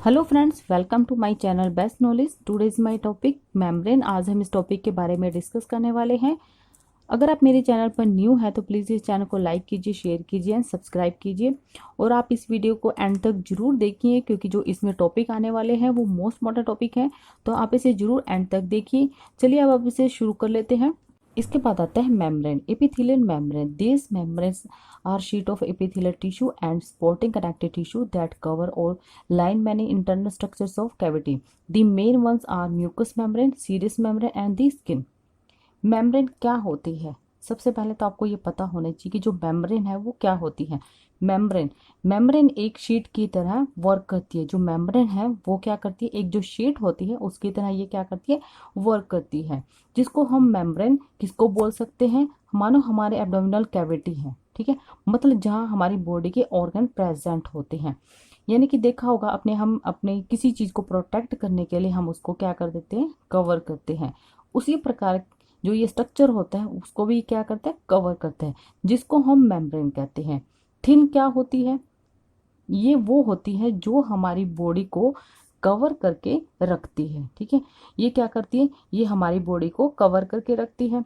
Hello friends, welcome to my channel best knowledge. Today is my topic membrane. आज हम इस topic के बारे में डिस्कस करने वाले हैं। अगर आप मेरे चैनल पर न्यू हैं तो प्लीज़ इस चैनल को लाइक कीजिए, शेयर कीजिए एंड सब्सक्राइब कीजिए। और आप इस वीडियो को एंड तक जरूर देखिए क्योंकि जो इसमें टॉपिक आने वाले हैं वो मोस्ट इम्पॉर्टेंट टॉपिक है, तो आप इसे जरूर एंड तक देखिए। चलिए अब इसे शुरू कर लेते हैं। इसके बाद आता है membrane, epithelial membrane. This membranes R sheet of epithelial tissue and supporting connective tissue that cover or line many internal structures of cavity. The main ones are mucous membrane, serous membrane and the skin. Membrane क्या होती है? सबसे पहले तो आपको ये पता होना चाहिए कि जो मेम्ब्रेन है वो क्या होती है। मेम्ब्रेन मेम्ब्रेन एक शीट की तरह वर्क करती है। जो मेम्ब्रेन है वो क्या करती है, एक जो शीट होती है उसकी तरह ये क्या करती है, वर्क करती है। जिसको हम मेम्ब्रेन किसको बोल सकते हैं, मानो हमारे एब्डोमिनल कैविटी है, ठीक है, मतलब जहाँ हमारी बॉडी के ऑर्गन प्रेजेंट होते हैं। यानी कि देखा होगा अपने, हम अपने किसी चीज को प्रोटेक्ट करने के लिए हम उसको क्या कर देते हैं, कवर करते हैं। उसी प्रकार जो ये स्ट्रक्चर होता है उसको भी क्या करते हैं, कवर करते हैं, जिसको हम मेम्ब्रेन कहते हैं। थिन क्या होती है? ये वो होती है जो हमारी बॉडी को कवर करके रखती है, ठीक है। ये क्या करती है, ये हमारी बॉडी को कवर करके रखती है।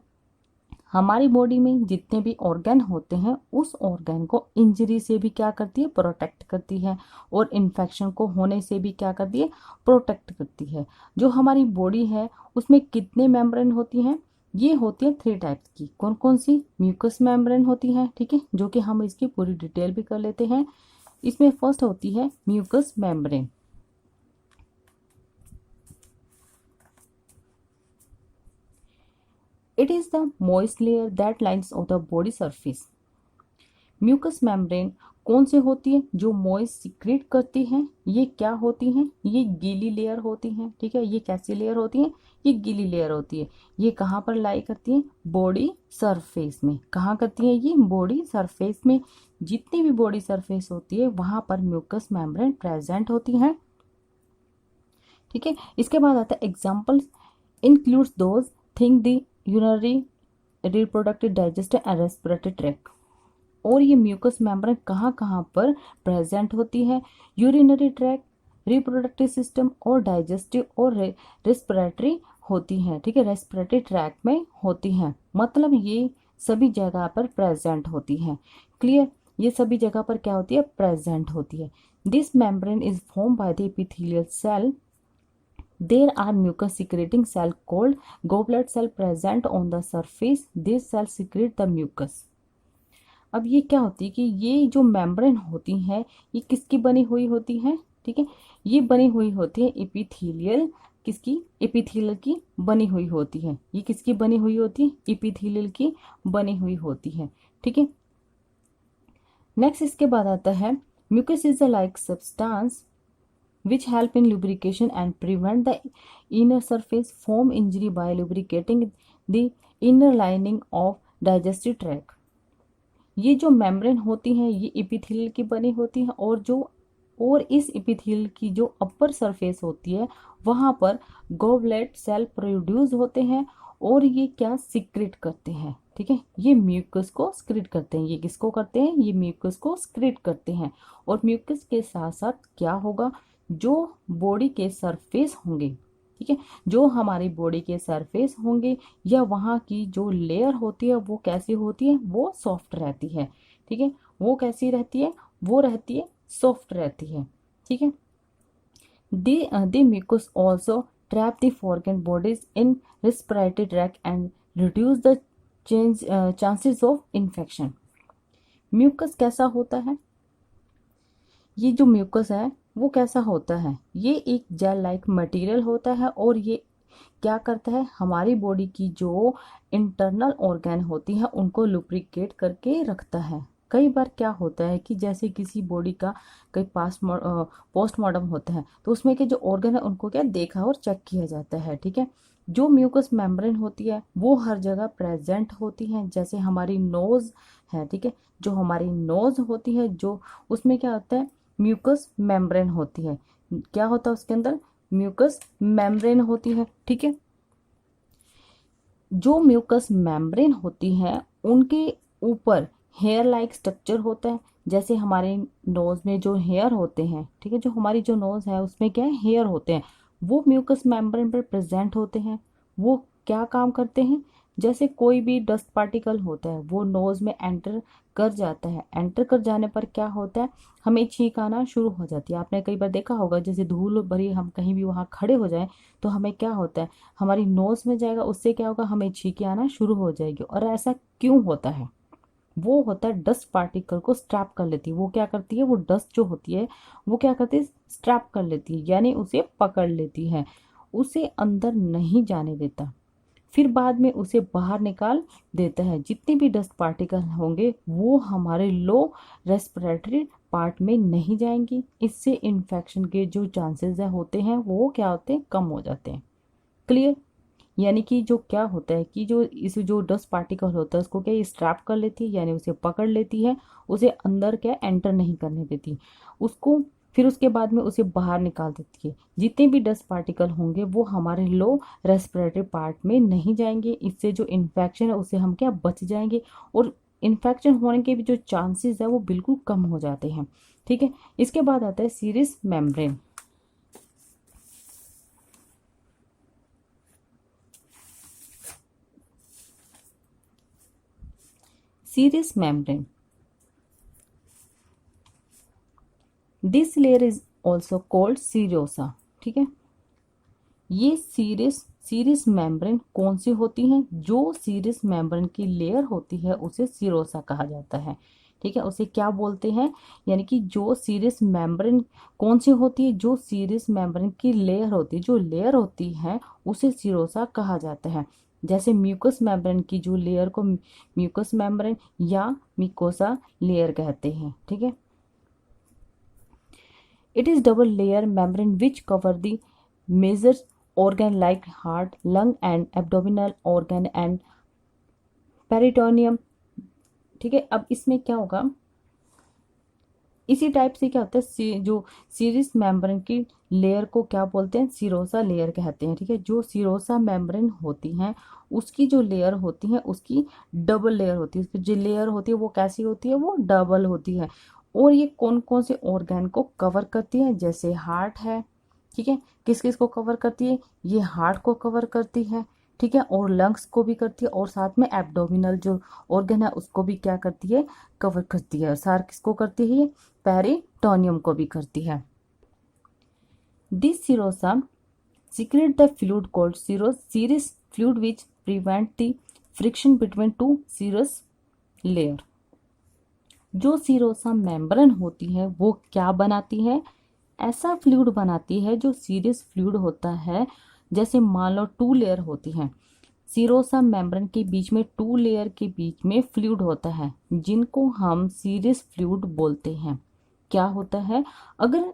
हमारी बॉडी में जितने भी ऑर्गन होते हैं उस ऑर्गन को इंजरी से भी क्या करती है, प्रोटेक्ट करती है। और इन्फेक्शन को होने से भी क्या करती है, प्रोटेक्ट करती है। जो हमारी बॉडी है उसमें कितने मेम्ब्रेन होती हैं? ये होती है 3 टाइप्स की। कौन कौन सी? म्यूकस मेम्ब्रेन होती है, ठीक है, जो कि हम इसकी पूरी डिटेल भी कर लेते हैं। इसमें फर्स्ट होती है mucus membrane. It is the moist layer that lines of the body surface. Mucus membrane कौन से होती है, जो मॉइस्ट सिक्रेट करती हैं। ये क्या होती हैं, ये गीली लेयर होती हैं, ठीक है। ये कैसी लेयर होती है, ये गीली लेयर होती है। ये कहाँ पर लाई करती है, बॉडी सरफेस में। कहाँ करती है ये, बॉडी सरफेस में। जितनी भी बॉडी सरफेस होती है वहां पर म्यूकस मेम्ब्रेन प्रेजेंट होती है, ठीक है। इसके बाद आता है examples includes those thing the urinary, reproductive, digestive and respiratory tract. और ये म्यूकस मेम्ब्रेन कहाँ कहाँ पर प्रेजेंट होती है? यूरिनरी ट्रैक्ट, रिप्रोडक्टिव सिस्टम और डाइजेस्टिव और रेस्पिरेटरी होती हैं, ठीक है, रेस्पिरेटरी ट्रैक्ट में होती हैं। मतलब ये सभी जगह पर प्रेजेंट होती हैं। क्लियर? ये सभी जगह पर क्या होती है, प्रेजेंट होती है। This membrane is form by the epithelial cell. There are mucus secreting cell called goblet cell present on the surface. This cell secrete the mucus. अब ये क्या होती है कि ये जो मेम्ब्रेन होती हैं ये किसकी बनी हुई होती हैं, ठीक है। ये बनी हुई होती है एपिथेलियल, किसकी, एपिथेलियल की बनी हुई होती है। ये किसकी बनी हुई होती है, एपिथेलियल की बनी हुई होती है, ठीक है। नेक्स्ट इसके बाद आता है mucus is a like substance which help in lubrication and prevent the inner surface form injury by lubricating the inner lining of digestive tract. ये जो मेम्ब्रेन होती हैं ये एपिथेलियल की बनी होती है, और इस एपिथेलियल की जो अपर सरफेस होती है वहां पर गोबलेट सेल प्रोड्यूस होते हैं। और ये क्या सिक्रेट करते हैं, ठीक है, ये म्यूकस को सिक्रेट करते हैं। ये किसको करते हैं, ये म्यूकस को सिक्रेट करते हैं। और म्यूकस के साथ साथ क्या होगा, जो बॉडी के सरफेस होंगे, ठीक है, जो हमारी बॉडी के सरफेस होंगे या वहाँ की जो लेयर होती है वो कैसी होती है, वो सॉफ्ट रहती है, ठीक है। वो कैसी रहती है, वो रहती है सॉफ्ट रहती है, ठीक है। The mucus also trap the foreign bodies in respiratory tract and reduce the chances of infection. Mucus कैसा होता है, ये जो म्यूकस है वो कैसा होता है, ये एक जेल लाइक मटेरियल होता है। और ये क्या करता है, हमारी बॉडी की जो इंटरनल ऑर्गन होती है उनको लुब्रिकेट करके रखता है। कई बार क्या होता है कि जैसे किसी बॉडी का कई पोस्टमार्टम होता है तो उसमें के जो ऑर्गन है उनको क्या देखा और चेक किया जाता है, ठीक है। जो म्यूकस मेम्ब्रेन होती है वो हर जगह प्रेजेंट होती है। जैसे हमारी नोज है, ठीक है, जो हमारी नोज होती है जो उसमें क्या होता है, म्यूकस मेम्ब्रेन होती है। क्या होता है उसके अंदर, म्यूकस मेम्ब्रेन होती है, ठीक है। जो म्यूकस मेम्ब्रेन होती है उनके ऊपर हेयर लाइक स्ट्रक्चर होता है, जैसे हमारे नोज में जो हेयर होते हैं, ठीक है, जो हमारी जो नोज है उसमें क्या है, हेयर होते हैं, वो म्यूकस मेम्ब्रेन पर प्रेजेंट होते हैं। वो क्या काम करते हैं, जैसे कोई भी डस्ट पार्टिकल होता है वो नोज में एंटर कर जाता है, एंटर कर जाने पर क्या होता है, हमें छींक आना शुरू हो जाती है। आपने कई बार देखा होगा, जैसे धूल भरी हम कहीं भी वहाँ खड़े हो जाएं तो हमें क्या होता है, हमारी नोज में जाएगा, उससे क्या होगा, हमें छींके आना शुरू हो जाएगी। और ऐसा क्यों होता है, वो होता है डस्ट पार्टिकल को स्ट्रैप कर लेती है। वो क्या करती है, वो डस्ट जो होती है वो क्या करती है, स्ट्रैप कर लेती है, यानी उसे पकड़ लेती है, उसे अंदर नहीं जाने देता, फिर बाद में उसे बाहर निकाल देता है। जितने भी डस्ट पार्टिकल होंगे वो हमारे लो रेस्पिरेटरी पार्ट में नहीं जाएंगी। इससे इन्फेक्शन के जो चांसेस होते हैं वो क्या होते हैं, कम हो जाते हैं। क्लियर। यानी कि जो क्या होता है कि जो इस जो डस्ट पार्टिकल होता है उसको क्या, ये स्ट्रैप कर लेती है, यानी उसे पकड़ लेती है, उसे अंदर क्या एंटर नहीं करने देती उसको, फिर उसके बाद में उसे बाहर निकाल देती है। जितने भी डस्ट पार्टिकल होंगे वो हमारे लो रेस्पिरेटरी पार्ट में नहीं जाएंगे। इससे जो इन्फेक्शन है उससे हम क्या बच जाएंगे, और इन्फेक्शन होने के भी जो चांसेस है वो बिल्कुल कम हो जाते हैं। ठीक है। इसके बाद आता है serous membrane. Serous membrane, this layer is also called serosa. ठीक है। ये सीरस मेम्ब्रेन कौन सी होती है, जो सीरस मेम्ब्रेन की लेयर होती है उसे सीरोसा कहा जाता है। ठीक है, उसे क्या बोलते हैं, यानी कि जो सीरस मेम्ब्रेन कौन सी होती है, जो सीरस मेम्ब्रेन की लेयर होती है, जो लेयर होती है उसे सीरोसा कहा जाता है। जैसे म्यूकस मेम्ब्रेन की जो लेयर को म्यूकस मेम्ब्रेन या मिकोसा लेयर कहते हैं। ठीक है। It is double layer membrane which cover the major organ like heart, lung and abdominal organ and peritoneum। ठीक है। अब इसमें क्या होगा, इसी टाइप से क्या होता है, जो सीरस मेम्ब्रेन की लेयर को क्या बोलते हैं, सीरोसा लेयर कहते हैं। ठीक है। जो सीरोसा मेम्ब्रेन होती हैं उसकी जो लेयर होती है उसकी डबल लेयर होती है, उसकी जो लेयर होती है वो कैसी होती है, वो डबल होती है। और ये कौन कौन से ऑर्गन को कवर करती है, जैसे हार्ट है। ठीक है। किस किस को कवर करती है, ये हार्ट को कवर करती है। ठीक है। और लंग्स को भी करती है, और साथ में एब्डोमिनल जो ऑर्गन है उसको भी क्या करती है, कवर करती है। और सार किसको करती है, ये पेरिटोनियम को भी करती है। This serosa secrete the fluid called serous fluid which prevent the friction between two serous layer। जो सीरोसा मेम्ब्रेन होती है वो क्या बनाती है, ऐसा फ्लूइड बनाती है जो सीरियस फ्लूइड होता है। जैसे मान लो टू लेयर होती है, सीरोसा मेम्ब्रेन के बीच में टू लेयर के बीच में फ्लूइड होता है जिनको हम सीरियस फ्लूइड बोलते हैं। क्या होता है, अगर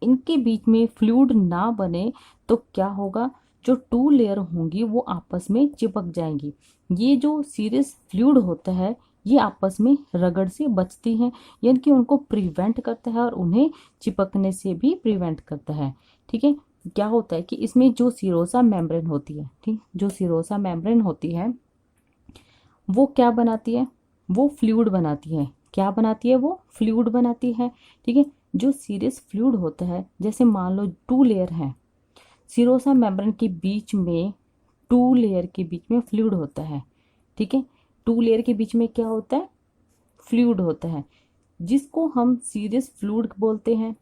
इनके बीच में फ्लूइड ना बने तो क्या होगा, जो टू लेयर होंगी वो आपस में चिपक जाएंगी। ये जो सीरियस फ्लूइड होता है ये आपस में रगड़ से बचती हैं, यानी कि उनको प्रिवेंट करता है और उन्हें चिपकने से भी प्रिवेंट करता है। ठीक है। क्या होता है कि इसमें जो सीरोसा मेम्ब्रेन होती है, ठीक, जो सीरोसा मेम्ब्रेन होती है वो क्या बनाती है, वो फ्लूइड बनाती है। क्या बनाती है, वो फ्लूइड बनाती है। ठीक है। जो सीरियस फ्लूइड होता है, जैसे मान लो टू लेयर है, सीरोसा मेम्ब्रेन के बीच में, टू लेयर के बीच में फ्लूइड होता है। ठीक है। टू लेयर के बीच में क्या होता है, फ्लूइड होता है, जिसको हम सीरियस फ्लूइड बोलते हैं।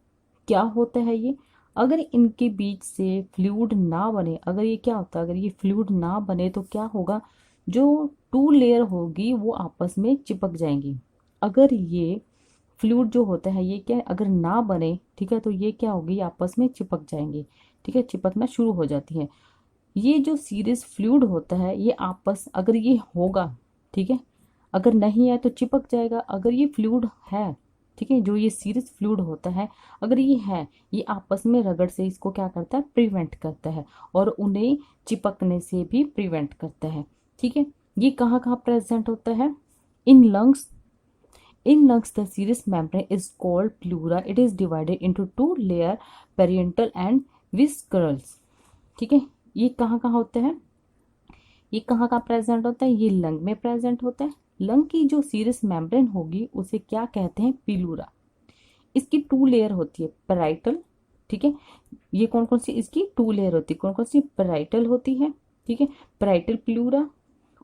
क्या होता है ये, अगर इनके बीच से फ्लूइड ना बने, अगर ये क्या होता है, अगर ये फ्लूइड ना बने तो क्या होगा, जो टू लेयर होगी वो आपस में चिपक जाएंगी। अगर ये फ्लूइड जो होता है ये क्या, अगर ना बने, ठीक है, तो ये क्या होगी, आपस में चिपक जाएंगे। ठीक है, चिपकना शुरू हो जाती है। ये जो सीरियस फ्लूइड होता है ये आपस, अगर ये होगा, ठीक है, अगर नहीं है तो चिपक जाएगा। अगर ये फ्लूइड है, ठीक है, जो ये सीरियस फ्लूइड होता है अगर ये है, ये आपस में रगड़ से इसको क्या करता है, प्रिवेंट करता है, और उन्हें चिपकने से भी प्रिवेंट करता है। ठीक है। ये कहाँ कहाँ प्रेजेंट होता है, in lungs. In lungs, the serous membrane is called pleura. It is divided into two layer, parietal and viscerals। ठीक है। ये कहाँ कहाँ होते हैं, ये कहाँ कहाँ प्रेजेंट होता है, ये लंग में प्रेजेंट होता है। लंग की जो सीरस मेम्ब्रेन होगी उसे क्या कहते हैं, पिलूरा। इसकी 2 लेयर होती है, पेराइटल, ठीक है। ये कौन कौन सी इसकी 2 लेयर होती है, कौन कौन सी, पेराइटल होती है, ठीक है, पेराइटल प्लूरा,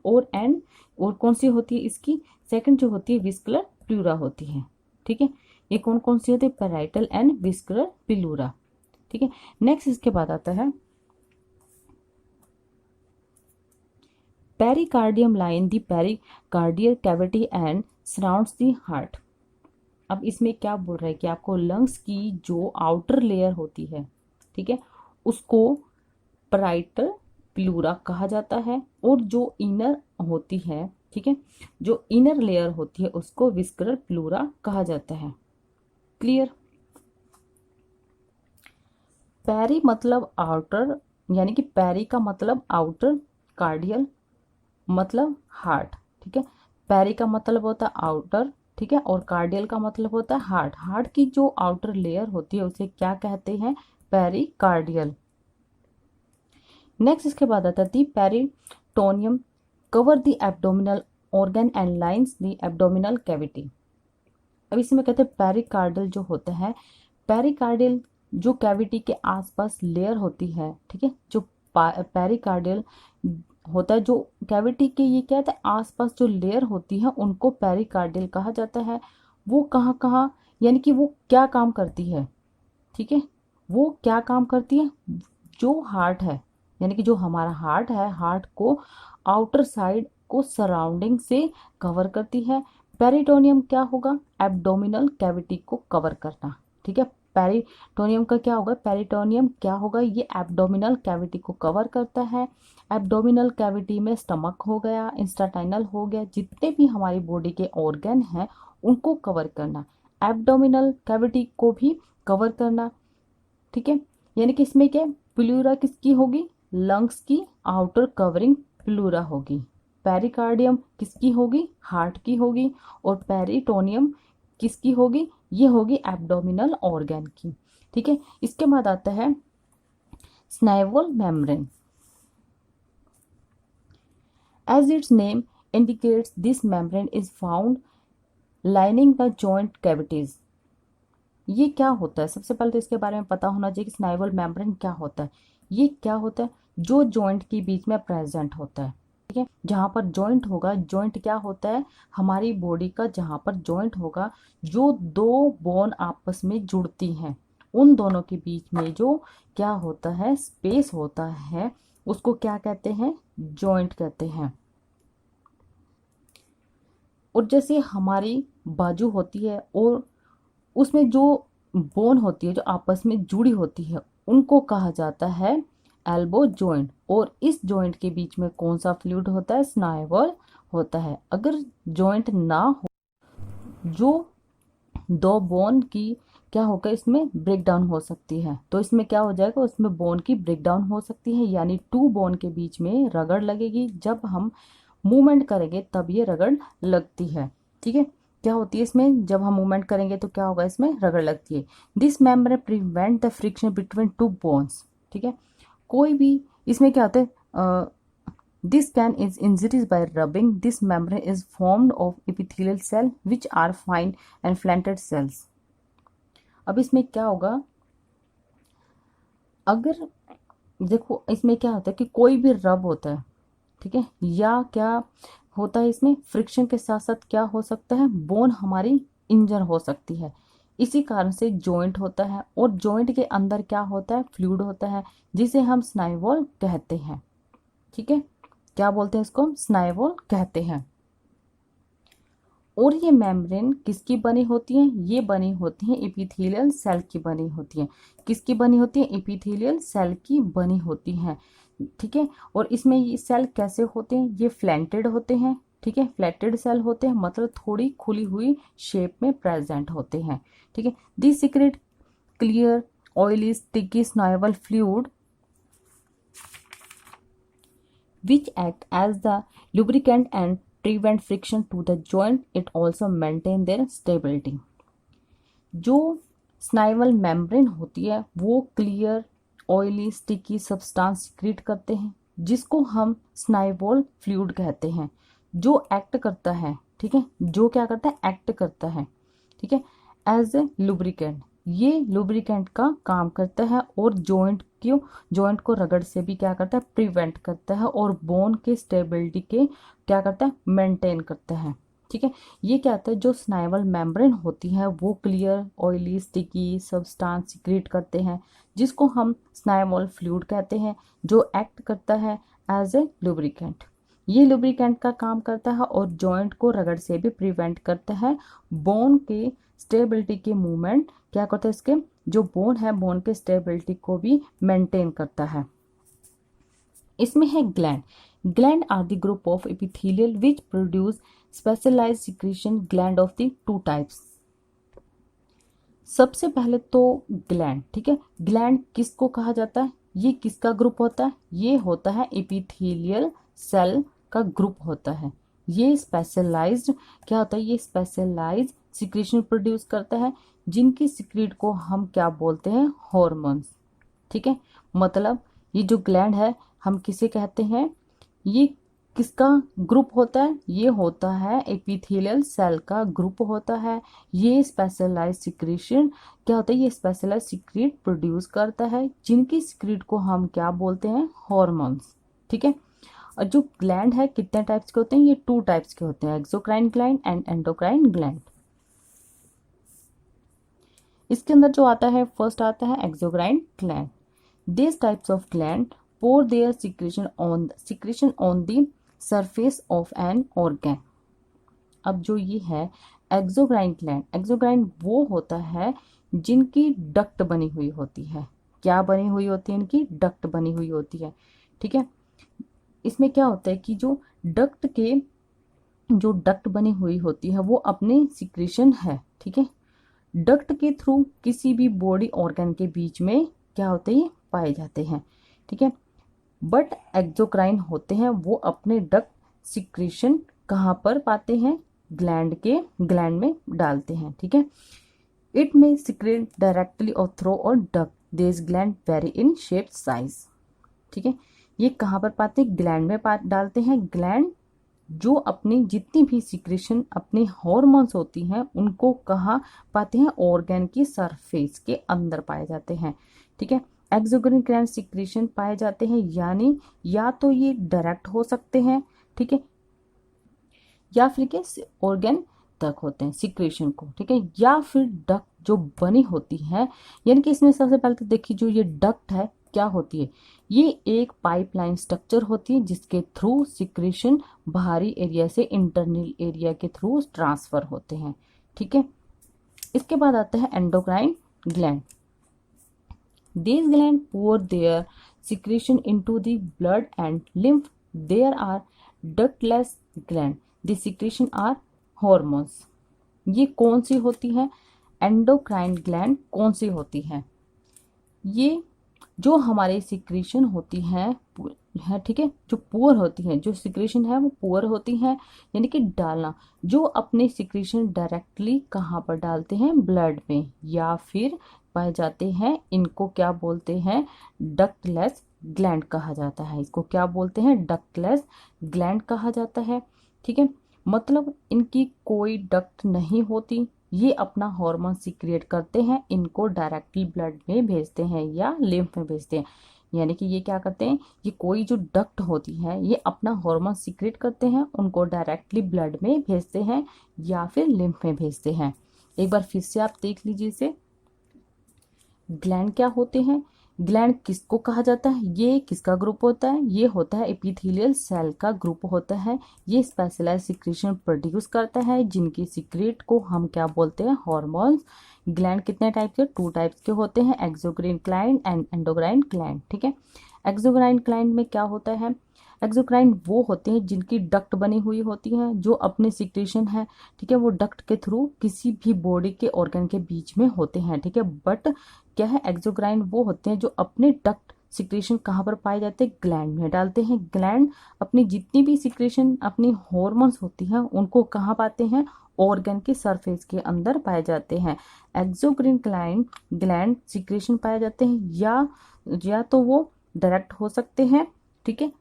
और कौन सी होती है इसकी सेकंड जो होती है विस्कुलर प्लूरा होती है, ठीक है। ये कौन कौन सी होती है, पेराइटल एंड विस्कुलर प्लूरा, ठीक है। नेक्स्ट इसके बाद आता है pericardium line the pericardial cavity and surrounds the heart. अब इसमें क्या बोल रहा है कि आपको लंग्स की जो आउटर लेयर होती है, ठीक है, उसको पेराइटल प्लूरा कहा जाता है, और जो इनर होती है, ठीक है, जो इनर लेयर होती है उसको विस्कुलर प्लूरा कहा जाता है। क्लियर। पेरी मतलब आउटर, यानी कि पेरी का मतलब आउटर, कार्डियल मतलब हार्ट, ठीक है। पेरी का मतलब होता है आउटर, ठीक है, और कार्डियल का मतलब होता है हार्ट। हार्ट की जो आउटर लेयर होती है उसे क्या कहते हैं, पेरिकार्डियल। नेक्स्ट इसके बाद आता है peritoneum cover the abdominal organ and lines the abdominal cavity. अब इसमें कहते हैं पेरिकार्डियल जो होता है, पेरिकार्डियल जो कैविटी के आसपास लेयर होती है, ठीक है, जो पेरिकार्डियल होता है, जो कैविटी के ये क्या होता है आसपास जो लेयर होती है उनको पेरिकार्डियल कहा जाता है। वो कहाँ कहाँ, यानी कि वो क्या काम करती है, ठीक है, वो क्या काम करती है, जो हार्ट है, यानी कि जो हमारा हार्ट है, हार्ट को आउटर साइड को सराउंडिंग से कवर करती है। पेरिटोनियम क्या होगा, एब्डोमिनल कैविटी को कवर करना, ठीक है। पेरिटोनियम का क्या होगा, पेरिटोनियम क्या होगा, ये एब्डोमिनल कैविटी को कवर करता है। एब्डोमिनल कैविटी में स्टमक हो गया, इंस्टाटाइनल हो गया, जितने भी हमारी बॉडी के ऑर्गन हैं उनको कवर करना, एब्डोमिनल कैविटी को भी कवर करना, ठीक है। यानी कि इसमें क्या, प्लूरा किसकी होगी, लंग्स की आउटर कवरिंग प्लूरा होगी। पेरिकार्डियम किसकी होगी, हार्ट की होगी, और पेरिटोनियम किसकी होगी, ये होगी एब्डोमिनल ऑर्गन की, ठीक है। इसके बाद आता है synovial membrane. As its name indicates this membrane is found lining the joint cavities। ये क्या होता है, सबसे पहले तो इसके बारे में पता होना चाहिए कि स्नाइवल मेम्ब्रेन क्या होता है। ये क्या होता है, जो जॉइंट के बीच में प्रेजेंट होता है, ठीक है। जहां पर जॉइंट होगा, जॉइंट क्या होता है, हमारी बॉडी का जहां पर जॉइंट होगा, जो दो बोन आपस में जुड़ती हैं, उन दोनों के बीच में जो क्या होता है, स्पेस होता है, उसको क्या कहते हैं, जॉइंट कहते हैं। और जैसे हमारी बाजू होती है और उसमें जो बोन होती है जो आपस में जुड़ी होती है उनको कहा जाता है एल्बो जॉइंट। और इस जॉइंट के बीच में कौन सा फ्लूइड होता है, स्नाइवल होता है। अगर जॉइंट ना हो, जो दो बोन की क्या होगा, इसमें ब्रेक डाउन हो सकती है, तो इसमें क्या हो जाएगा, उसमें बोन की ब्रेक डाउन हो सकती है, यानी टू बोन के बीच में रगड़ लगेगी। जब हम मूवमेंट करेंगे तब ये रगड़ लगती है, ठीक है। क्या होती है इसमें, जब हम मूवमेंट करेंगे तो क्या होगा, इसमें रगड़ लगती है। This membrane prevent the friction between two bones, ठीक है। कोई भी इसमें क्या होता है, this can is injuries by rubbing this membrane is formed of epithelial cell which are fine and flattened cells. अब इसमें क्या होगा, अगर देखो इसमें क्या होता है कि कोई भी रब होता है, ठीक है, या क्या होता है इसमें फ्रिक्शन के साथ साथ क्या हो सकता है, बोन हमारी इंजर हो सकती है। इसी कारण से जॉइंट होता है, और जॉइंट के अंदर क्या होता है, फ्लूइड होता है, जिसे हम स्नाइवल कहते हैं, ठीक है। क्या बोलते हैं इसको, हम स्नाइवल कहते हैं। और ये मेम्ब्रेन किसकी बनी होती है, ये बनी होती है एपिथेलियल सेल की बनी होती है। किसकी बनी होती है, एपिथेलियल सेल की बनी होती है, ठीक है। और इसमें ये सेल कैसे होते हैं, ये फ्लैंटेड होते हैं, ठीक है, फ्लैटेड सेल होते हैं, मतलब थोड़ी खुली हुई शेप में प्रेजेंट होते हैं, ठीक है। This secret clear oily sticky synovial fluid which act as the lubricant and prevent friction to the joint. It also maintain their stability। जो स्नाइवल मेम्ब्रेन होती है वो clear oily sticky substance secrete करते हैं, जिसको हम स्नाइवल फ्लूइड कहते हैं, जो एक्ट करता है ठीक है, जो क्या करता है, एक्ट करता है, ठीक है, एज ए लुब्रिकेंट। ये लुब्रिकेंट का काम करता है और जॉइंट को रगड़ से भी क्या करता है, प्रिवेंट करता है और बोन के स्टेबिलिटी के क्या करता है, मेंटेन करता है, ठीक है। ये क्या होता है, जो स्नाइवल मेम्ब्रेन होती है वो clear oily sticky substance secrete करते हैं, जिसको हम स्नाइवल फ्लूइड कहते हैं, जो एक्ट करता है एज ए लुब्रिकेंट। ये लुब्रिकेंट का काम करता है और जॉइंट को रगड़ से भी प्रिवेंट करता है। बोन के स्टेबिलिटी के मूवमेंट क्या करता है, इसके जो बोन है बोन के स्टेबिलिटी को भी मेंटेन करता है। इसमें है gland. Gland are the group of epithelial which produce specialised secretion. Gland of the two types. सबसे पहले तो ग्लैंड, ठीक है, ग्लैंड किसको कहा जाता है, ये किसका ग्रुप होता है, ये होता है एपिथेलियल सेल का ग्रुप होता है। ये स्पेशलाइज्ड क्या होता है, ये स्पेशलाइज्ड सिक्रीशन प्रोड्यूस करता है, जिनकी सिक्रीट को हम क्या बोलते हैं, हॉर्मोन्स, ठीक है। मतलब ये जो ग्लैंड है हम किसे कहते हैं, ये किसका ग्रुप होता है, ये होता है एपिथेलियल सेल का ग्रुप होता है। ये स्पेशलाइज्ड सिक्रीशन क्या होता है, ये स्पेशलाइज्ड सिक्रीट प्रोड्यूस करता है, जिनकी सिक्रीट को हम क्या बोलते हैं, हॉर्मोन्स, ठीक है। और जो ग्लैंड है कितने टाइप्स के होते हैं, ये 2 टाइप्स के होते हैं, exocrine gland and endocrine gland. इसके अंदर जो आता है, फर्स्ट आता है exocrine gland. This types of gland pour their secretion on the surface of an organ। अब जो ये है एक्सोक्राइन ग्लैंड, एक्सोक्राइन वो होता है जिनकी डक्ट बनी हुई होती है। क्या बनी हुई होती है, इनकी डक्ट बनी हुई होती है, ठीक है। इसमें क्या होता है कि जो डक्ट बनी हुई होती है वो अपने सिक्रेशन है, ठीक है, डक्ट के थ्रू किसी भी बॉडी ऑर्गन के बीच में क्या होते हैं, पाए जाते हैं, ठीक है। बट एक्सोक्राइन होते हैं वो अपने डक्ट सिक्रीशन कहाँ पर पाते हैं, ग्लैंड में डालते हैं, ठीक है। इट में सिक्रेट डायरेक्टली और थ्रो और duct. This gland very in shape size, ठीक है। ये कहाँ पर पाते हैं, ग्लैंड में डालते हैं। ग्लैंड जो अपनी जितनी भी सिक्रेशन अपनी हॉर्मोन्स होती हैं उनको कहाँ पाते हैं, ऑर्गन की सरफेस के अंदर पाए जाते हैं, ठीक है। एक्सोक्राइन ग्लैंड सिक्रेशन पाए जाते हैं, यानी या तो ये डायरेक्ट हो सकते हैं, ठीक है, या फिर के ऑर्गन तक होते हैं सिक्रेशन को, ठीक है, या फिर डक्ट जो बनी होती है। यानी कि इसमें सबसे पहले तो देखिए जो ये डक्ट है क्या होती है, ये एक पाइपलाइन स्ट्रक्चर होती है जिसके थ्रू सिक्रेशन बाहरी एरिया से इंटरनल एरिया के थ्रू ट्रांसफर होते हैं, ठीक है। इसके बाद आता है endocrine gland. These glands pour their secretion into the blood and lymph. There are ductless glands. The secretion are hormones. ये कौन सी होती है, एंडोक्राइन ग्लैंड कौन सी होती है, ये जो हमारे सिक्रेशन होती है, ठीक है, जो पुअर होती है, जो सिक्रेशन है वो पुअर होती है, यानी कि डालना, जो अपने सिक्रेशन डायरेक्टली कहाँ पर डालते हैं, ब्लड में, या फिर पाए जाते हैं, इनको क्या बोलते हैं, डक्टलेस ग्लैंड कहा जाता है। इसको क्या बोलते हैं, डक्टलेस ग्लैंड कहा जाता है, ठीक है। मतलब इनकी कोई डक्ट नहीं होती, ये अपना हार्मोन सीक्रेट करते हैं, इनको डायरेक्टली ब्लड में भेजते हैं या लिम्फ में भेजते हैं। यानी कि ये क्या करते हैं, ये कोई जो डक्ट होती है ये अपना हार्मोन सीक्रेट करते हैं, उनको डायरेक्टली ब्लड में भेजते हैं या फिर लिम्फ में भेजते हैं। एक बार फिर से आप देख लीजिए इसे, ग्लैंड क्या होते हैं, ग्लैंड किसको कहा जाता है, ये किसका ग्रुप होता है, ये होता है एपिथेलियल सेल का ग्रुप होता है। ये स्पेशलाइज सिक्रेशन प्रोड्यूस करता है, जिनकी सिक्रेट को हम क्या बोलते हैं, हॉर्मोन्स। ग्लैंड कितने टाइप के, 2 टाइप्स के होते हैं, exocrine gland and endocrine gland, ठीक है। एक्सोक्राइन ग्लैंड में क्या होता है, एक्सोक्राइन वो होते हैं जिनकी डक्ट बनी हुई होती है, जो अपने सिक्रेशन है, ठीक है, वो डक्ट के थ्रू किसी भी बॉडी के ऑर्गन के बीच में होते हैं, ठीक है। बट क्या है, एक्सोक्राइन वो होते हैं जो अपने डक्ट सिक्रेशन कहाँ पर पाए जाते हैं, ग्लैंड में डालते हैं। ग्लैंड अपनी जितनी भी सिक्रेशन अपनी हॉर्मोन्स होती हैं उनको कहाँ पाते हैं, ऑर्गन के सरफेस के अंदर पाए जाते हैं। एक्सोक्राइन ग्लैंड सिक्रेशन पाए जाते हैं, या तो वो डायरेक्ट हो सकते हैं, ठीक है,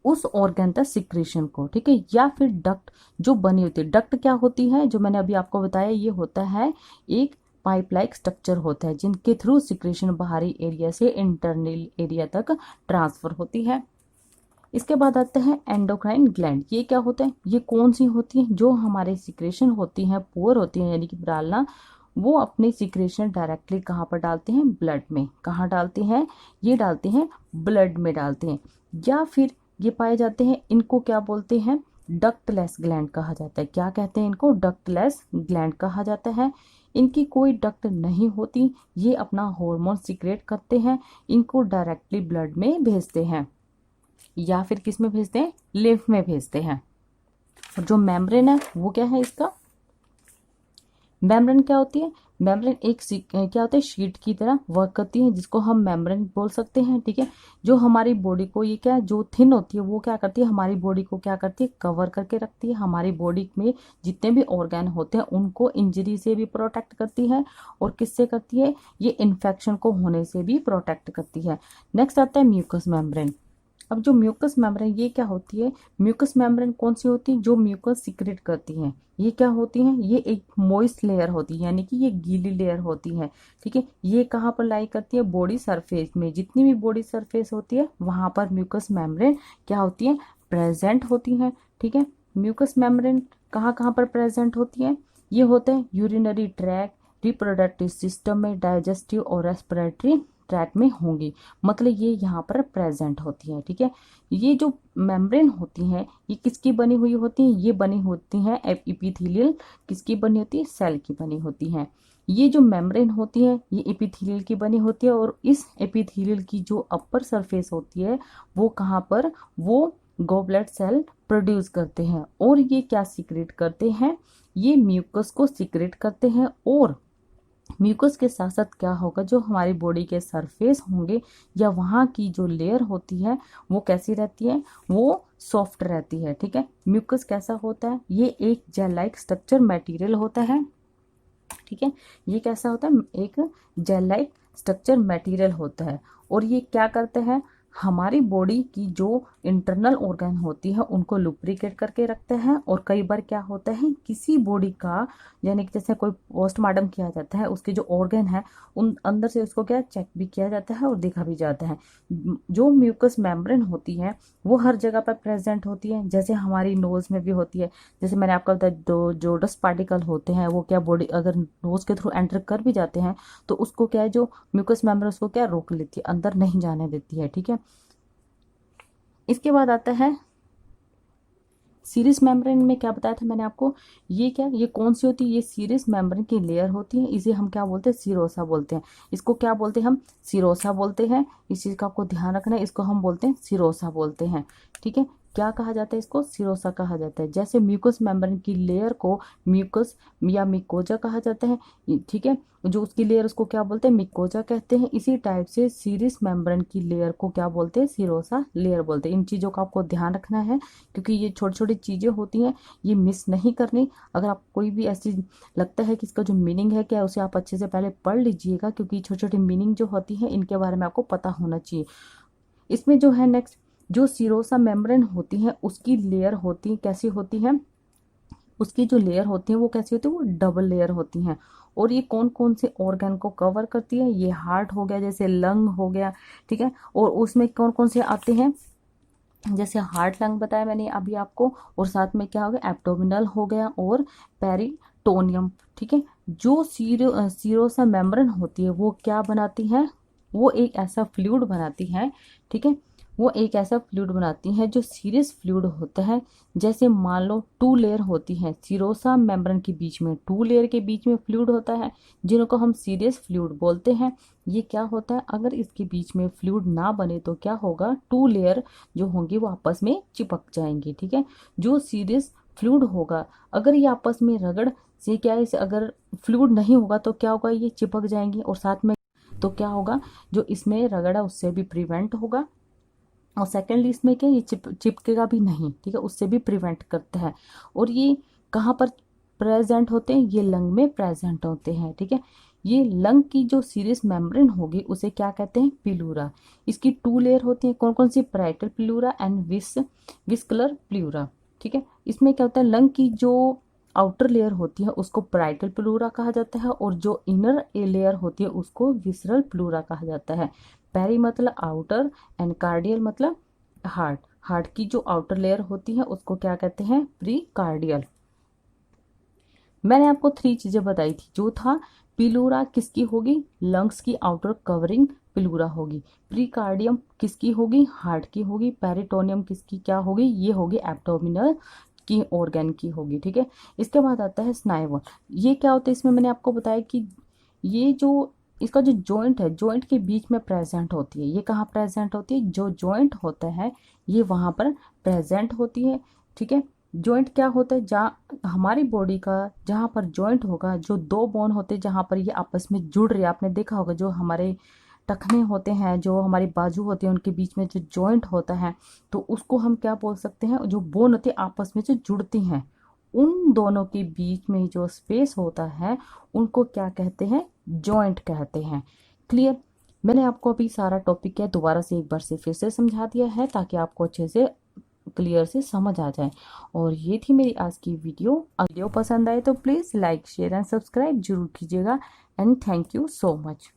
उस ऑर्गन तक सिक्रेशन को, ठीक है। या फिर डक्ट जो बनी होती है, डक्ट क्या होती है, जो मैंने अभी आपको बताया, ये होता है एक पाइप लाइक स्ट्रक्चर होता है जिनके थ्रू सिक्रेशन बाहरी एरिया से इंटरनल एरिया तक ट्रांसफर होती है। इसके बाद आते हैं एंडोक्राइन ग्लैंड। ये क्या होता है, ये कौन सी होती है, जो हमारे सिक्रेशन होती हैं, पोर होती हैं यानी कि ब्रालना, वो अपनी सिक्रेशन डायरेक्टली कहाँ पर डालते हैं, ब्लड में। कहाँ डालते हैं, ये डालते हैं ब्लड में डालते हैं। या फिर ये पाए जाते हैं, इनको क्या बोलते हैं, डक्टलेस ग्लैंड कहा जाता है। क्या कहते हैं इनको, डक्टलेस ग्लैंड कहा जाता है। इनकी कोई डक्ट नहीं होती, ये अपना हार्मोन सीक्रेट करते हैं, इनको डायरेक्टली ब्लड में भेजते हैं या फिर किस में भेजते हैं, लिम्फ में भेजते हैं। और जो मेम्ब्रेन है वो क्या है इसका, मेम्ब्रेन क्या होती है, मेम्ब्रेन एक क्या होता है, शीट की तरह वर्क करती है जिसको हम मेम्ब्रेन बोल सकते हैं, ठीक है। जो हमारी बॉडी को, ये क्या है, जो थिन होती है वो क्या करती है, हमारी बॉडी को क्या करती है, कवर करके रखती है। हमारी बॉडी में जितने भी ऑर्गन होते हैं उनको इंजरी से भी प्रोटेक्ट करती है, और किससे करती है, ये इन्फेक्शन को होने से भी प्रोटेक्ट करती है। नेक्स्ट आता है म्यूकस मेम्ब्रेन। अब जो म्यूकस मेम्ब्रेन ये क्या होती है, म्यूकस मेम्ब्रेन कौन सी होती है, जो म्यूकस सिक्रेट करती है। ये क्या होती है, ये एक मॉइस्ट लेयर होती है यानी कि ये गीली लेयर होती है, ठीक है। ये कहाँ पर लाई करती है, बॉडी सरफेस में। जितनी भी बॉडी सरफेस होती है वहां पर म्यूकस मेम्ब्रेन क्या होती है, प्रेजेंट होती है, ठीक है। म्यूकस मेम्ब्रेन कहाँ कहाँ पर प्रेजेंट होती है, ये होते हैं यूरिनरी ट्रैक, रिप्रोडक्टिव सिस्टम में, डाइजेस्टिव और रेस्पिरेटरी ट्रैक में होंगी, मतलब ये यहाँ पर प्रेजेंट होती है, ठीक है। ये जो मेम्ब्रेन होती हैं ये किसकी बनी हुई होती है, ये बनी होती हैं एपिथेलियल, किसकी बनी होती है, सेल की बनी होती हैं। ये जो मेम्ब्रेन होती है ये एपिथेलियल की बनी होती है, और इस एपिथेलियल की जो अपर सरफेस होती है वो कहाँ पर, वो गॉबलेट सेल प्रोड्यूस करते हैं। और ये क्या सीक्रेट करते हैं, ये म्यूकस को सीक्रेट करते हैं। और म्यूकस के साथ साथ क्या होगा, जो हमारी बॉडी के सरफेस होंगे या वहाँ की जो लेयर होती है वो कैसी रहती है, वो सॉफ्ट रहती है, ठीक है। म्यूकस कैसा होता है, ये एक जेल लाइक स्ट्रक्चर मटेरियल होता है, ठीक है। ये कैसा होता है, एक जेल लाइक स्ट्रक्चर मटेरियल होता है। और ये क्या करता है, हमारी बॉडी की जो इंटरनल ऑर्गन होती है उनको लुब्रिकेट करके रखता है। और कई बार क्या होता है, किसी बॉडी का, यानी कि जैसे कोई पोस्टमार्टम किया जाता है, उसके जो ऑर्गन है उन अंदर से उसको क्या चेक भी किया जाता है और देखा भी जाता है। जो म्यूकस मेम्ब्रेन होती है वो हर जगह पर प्रेजेंट होती है, जैसे हमारी नोज में भी होती है। जैसे मैंने आपको बताया, जो डस्ट पार्टिकल होते हैं वो क्या, बॉडी अगर नोज के थ्रू एंटर कर भी जाते हैं तो उसको क्या है, जो म्यूकस मेम्ब्रेन उसको क्या रोक लेती है, अंदर नहीं जाने देती है, ठीक है। इसके बाद आता है सीरस मेम्ब्रेन में, क्या बताया था मैंने आपको, ये क्या, ये कौन सी होती है, ये सीरस मेम्ब्रेन की लेयर होती है। इसे हम क्या बोलते हैं, सीरोसा बोलते हैं। इसको क्या बोलते हैं, हम सीरोसा बोलते हैं। इस चीज का आपको ध्यान रखना है, इसको हम बोलते हैं सीरोसा बोलते हैं, ठीक है। क्या कहा जाता है, इसको सीरोसा कहा जाता है। जैसे म्यूकस मेम्ब्रेन की लेयर को म्यूकस या मिकोजा कहा जाता है, ठीक है। जो उसकी लेयर उसको क्या बोलते हैं, मिकोजा कहते हैं। इसी टाइप से सीरस मेम्ब्रेन की लेयर को क्या बोलते हैं, सीरोसा लेयर बोलते हैं। इन चीजों का आपको ध्यान रखना है, क्योंकि ये छोटी छोटी चीजें होती हैं, ये मिस नहीं करनी। अगर आप कोई भी ऐसी लगता है कि इसका जो मीनिंग है क्या है, उसे आप अच्छे से पहले पढ़ लीजिएगा, क्योंकि छोटी छोटी मीनिंग जो होती है इनके बारे में आपको पता होना चाहिए। इसमें जो है नेक्स्ट, जो सीरोसा मेम्ब्रेन होती है उसकी लेयर होती कैसी होती है, उसकी जो लेयर होती है वो कैसी होती है, वो डबल लेयर होती हैं। और ये कौन कौन से ऑर्गन को कवर करती है, ये हार्ट हो गया, जैसे लंग हो गया, ठीक है। और उसमें कौन कौन से आते हैं, जैसे हार्ट लंग बताया मैंने अभी आपको, और साथ में क्या हो गया, एब्डोमिनल हो गया और पेरिटोनियम, ठीक है। जो सीरोसा मेम्ब्रेन होती है वो क्या बनाती है, वो एक ऐसा फ्लूइड बनाती है, ठीक है। वो एक ऐसा फ्लूइड बनाती है जो सीरियस फ्लूइड होता है। जैसे मान लो टू लेयर होती है सीरोसा मेम्ब्रेन के बीच में, टू लेयर के बीच में फ्लूइड होता है, जिनको हम सीरियस फ्लूइड बोलते हैं। ये क्या होता है, अगर इसके बीच में फ्लूइड ना बने तो क्या होगा, टू लेयर जो होंगी वो आपस में चिपक जाएंगी, ठीक है। जो सीरियस फ्लूइड होगा, अगर ये आपस में रगड़ से क्या है, अगर फ्लूइड नहीं होगा तो क्या होगा, ये चिपक जाएंगी। और साथ में तो क्या होगा, जो इसमें रगड़ा उससे भी प्रिवेंट होगा। और सेकेंडली इसमें क्या, ये चिपकेगा भी नहीं, ठीक है, उससे भी प्रिवेंट करता है। और ये कहाँ पर प्रेजेंट होते हैं, ये लंग में प्रेजेंट होते हैं, ठीक है। ये लंग की जो सीरियस मेम्ब्रेन होगी उसे क्या कहते हैं, प्लूरा। इसकी 2 लेयर होती है, कौन कौन सी, पैराइटल प्लूरा एंड विस्कुलर प्लूरा। ठीक है, इसमें क्या होता है, लंग की जो आउटर लेयर होती है उसको पैराइटल प्लूरा कहा जाता है और जो इनर लेयर होती है उसको विसरल प्लूरा कहा जाता है। पेरी मतलब आउटर एंड कार्डियल मतलब हार्ट। हार्ट की जो आउटर लेयर होती है उसको क्या कहते हैं, प्री कार्डियल। मैंने आपको 3 चीजें बताई थी, जो था प्लूरा किसकी होगी, लंग्स की आउटर कवरिंग प्लूरा होगी। प्रीकार्डियम किसकी होगी, हार्ट की होगी। पेरिटोनियम किसकी क्या होगी, ये होगी एब्डोमिनल की ऑर्गन की होगी। ठीक है, इसके बाद आता है स्नायु। ये क्या होता है, इसमें मैंने आपको बताया कि ये जो इसका जो जॉइंट है, जॉइंट के बीच में प्रेजेंट होती है। ये कहाँ प्रेजेंट होती है, जो जॉइंट होता है ये वहां पर प्रेजेंट होती है। ठीक है, जॉइंट क्या होता है, जहाँ हमारी बॉडी का जहाँ पर जॉइंट होगा, जो 2 बोन होते हैं जहाँ पर ये आपस में जुड़ रहे हैं, आपने देखा होगा जो हमारे टखने होते हैं, जो हमारी बाजू होते हैं, उनके बीच में जो जॉइंट होता है, तो उसको हम क्या बोल सकते हैं, जो बोन होते हैं आपस में जो जुड़ती हैं, उन दोनों के बीच में जो स्पेस होता है उनको क्या कहते हैं, जॉइंट कहते हैं। क्लियर। मैंने आपको अभी सारा टॉपिक क्या दोबारा से एक बार से फिर से समझा दिया है ताकि आपको अच्छे से क्लियर से समझ आ जाए। और ये थी मेरी आज की वीडियो पसंद आए तो please like share and subscribe जरूर कीजिएगा। And thank you so much.